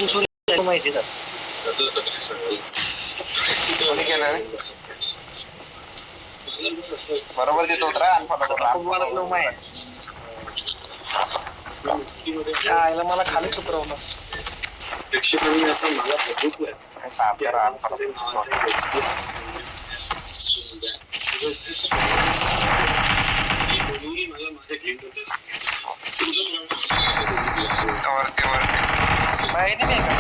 माहिती का कोणी केलं बरोबर देतो आईला मला खाली उतरवलं प्रेक्षकांनी आता मला बघितलंय मला माझ्या गेम माहिती नाही का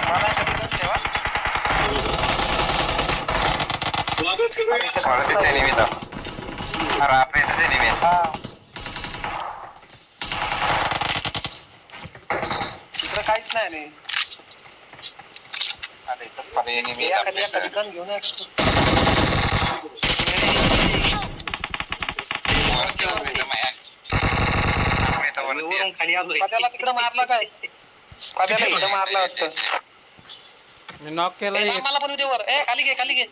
मला ठेवा स्वागत निमित्त तिकडं काहीच नाही कधी गण घेऊन त्याला तिकडं मारला काय त्याला इकडं मारला वाटतं मी नॉक केला मला पण उद्या वर ए खाली घे खाली घे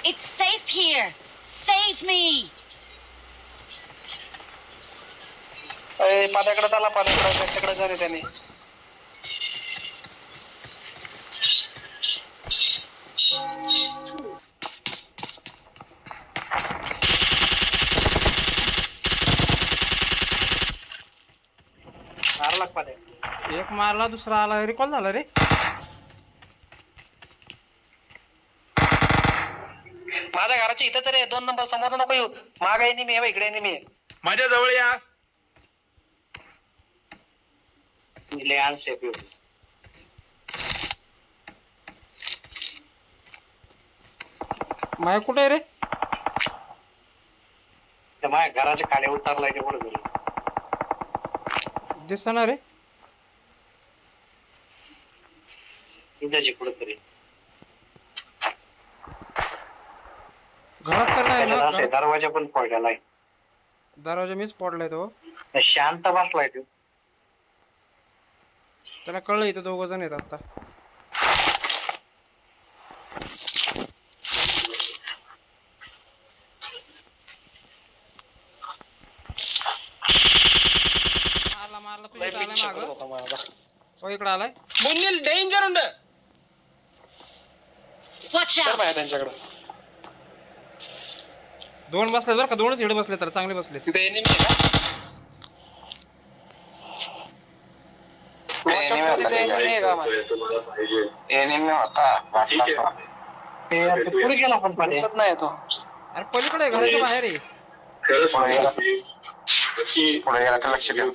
It's safe here. Save me. पाण्याकडे चला पाण्याकडे त्याच्याकडे जा रे त्याने मारला पाण्या एक मारला दुसरा आला रिकॉल झाला रे माझ्या घराच्या इथं तरी 2 नंबर समोर नको येऊ माग आहे मी इकडे मी माझ्या जवळ या माय कुठे रे माझ्या घराच्या खाली उतरलाय ते कुठे दिसना रे इथं कुठेतरी घरात तर नाही ना दरवाजा पण फोडलेला आहे दरवाजा मीच फोडलाय तो शांत बसलाय तो त्याला कळलं इथं 2 जण आहेत आता मारला तू इथं आलाय मागं हो इकडं आलाय मुन्नील डेंजर उंड Watch out. त्यांच्याकडे 2 बसले बरं का 2च हेड बसले तर चांगले बसले तिथे एनिमी आहे का एनिमी होता पुढे गेला पण दिसत नाही तो अरे पलीकडे आहे, घराच्या बाहेर आहे पुढे गेला तर लक्ष देऊ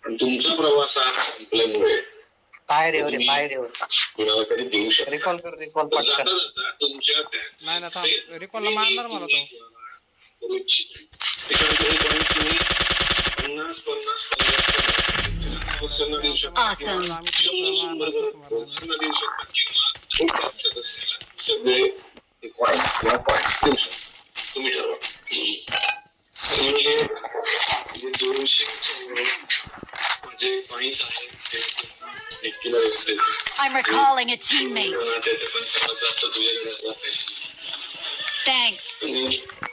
तुमचा प्रवास संपल्यामुळे बाहेर कुणाला तरी देऊ शकता रिकॉल जाता जाता तुमच्या नाही ना रिकॉलला मारणार मला तो करू इच्छित तुम्ही 50 देऊ शकता Awesome. 100 देऊ शकता किंवा खूप आवश्यक असलेला सगळे पॉईंट्स किंवा पॉईंट्स देऊ शकता तुम्ही ठरवा म्हणजे जे 200 माझे पॉईंट्स आहेत ते 1 kilo I'm recalling a teammate. त्याचे पण सर्वात जास्त तुझ्याकडे असला पाहिजे Thanks.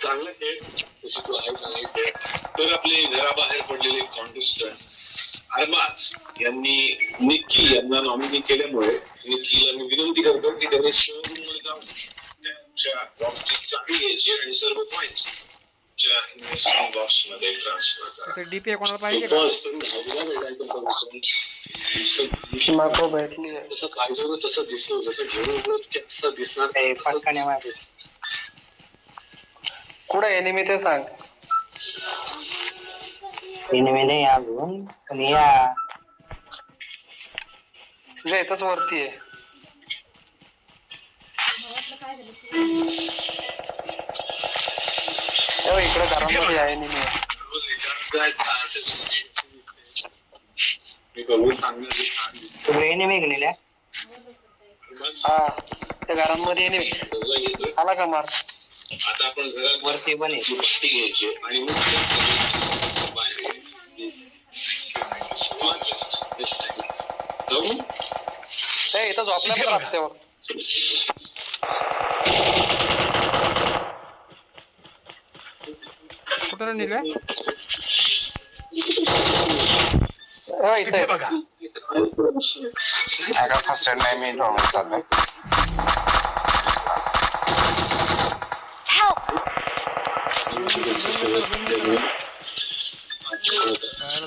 चांगलं खेळ तशी तू आहे चांगली खेळ तर आपले घराबाहेर पडलेले कॉन्टेस्टंट अरबाज यांनी निक्की यांना नॉमिनी केल्यामुळे निक्कीला मी विनंती करतो की त्यांनी शोरूम मध्ये जाऊन त्यांच्या बॉक्सची चावी घ्यायची आणि सर्व पॉईंट्स इन्व्हेस्टमेंट बॉक्स मध्ये ट्रान्सफर करा ते डीपीए कोणाला पाहिजे का माको भेटली जसं पाहिजे होतं तसं दिसलं जसं घेऊन तसं दिसणार पटकाने मारली कुठे एनिमी ते सांग एनिमी नाही अजून पण या तुझ्या इथंच वरती आहे इकडे घरामध्ये आहे एनिमी तुम्ही एनिमी गेलेल्या हा त्या घरांमध्ये एनिमी आला का मार आता आपण घरात वरती पाठी घ्यायची आणि मग बाहेर जाऊ. ते इथं झोपल्या इथे पण बघा. रस्त्यावर. कुठं नेलं इथे इथे बघा. फर्स्ट एड नाही मी नॉर्मल चाललोय. Help!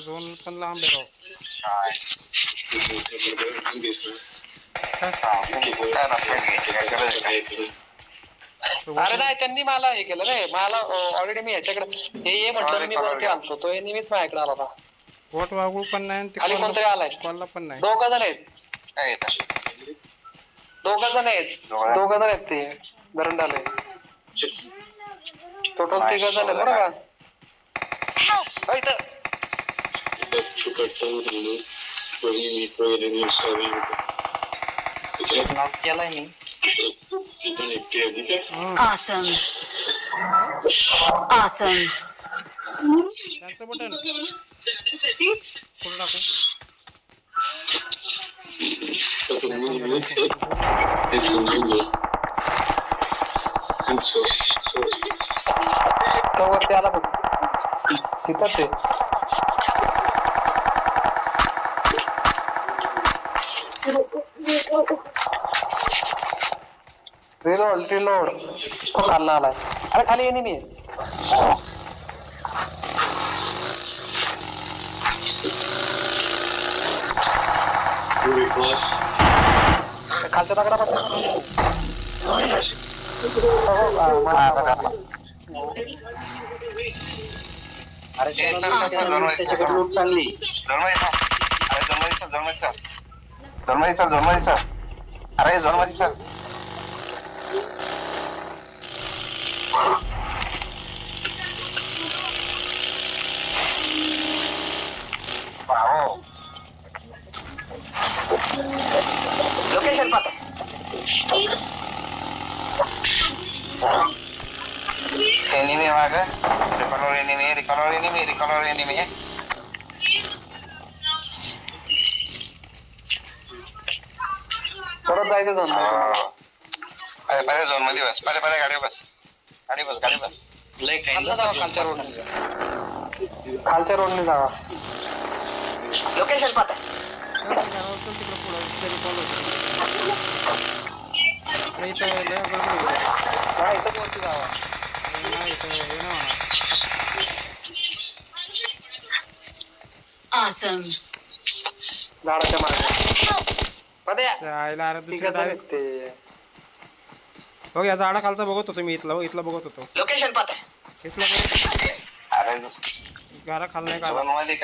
झोन पण लांब आहे राव. अरे नाही त्यांनी मला हे केलं रे. मला ऑलरेडी मी ह्याच्याकडे हे ये म्हटलं मी वरती आलतो. तो नेहमीच माझ्याकडे आला होता. वोट वागू पण नाही आणि ते खाली कोणतरी आलाय. कॉलला पण नाही. दोघ जण आहेत. दोघ जण आहेत ते दरंडाले. टोटल 3 जण आहेत बरं का. Help! इथं केलाय मी. Awesome. Awesome. त्यांचं बटन कुठं टाकू? तो वरती आला बघ. तिथंच आहे. रिलोड तो खाल्ला आलाय. अरे खाली येणे मी. खालच्या दगडापासून त्याच्याकडे लूट चांगली. अरे झोनमध्ये चल. लोकेशन पाहता. एनिमी माग रिकॉलर एनिमी. परत जायचं जाऊन. पहिले झोन मध्ये बस. पहिले गाडी बस. खालनं जावा. खालच्या रोडने जावा. लोकेशन पाहता. चल तिकडं पुढं तरी कॉल होतो. इथं लय गडबड आहे. इथं वरती जावा. नाही इथं हे नाही होणार. Awesome. झाडाच्या मागे. पद्या. त्या आईला अरे तिघ दुसरं जण आहेत direct- ते. हो या झाडाखालचा बघत होतो मी. इथला बघत होतो. लोकेशन पाहता. इथला बघत अरे घरा खाल नाही का झोन मध्ये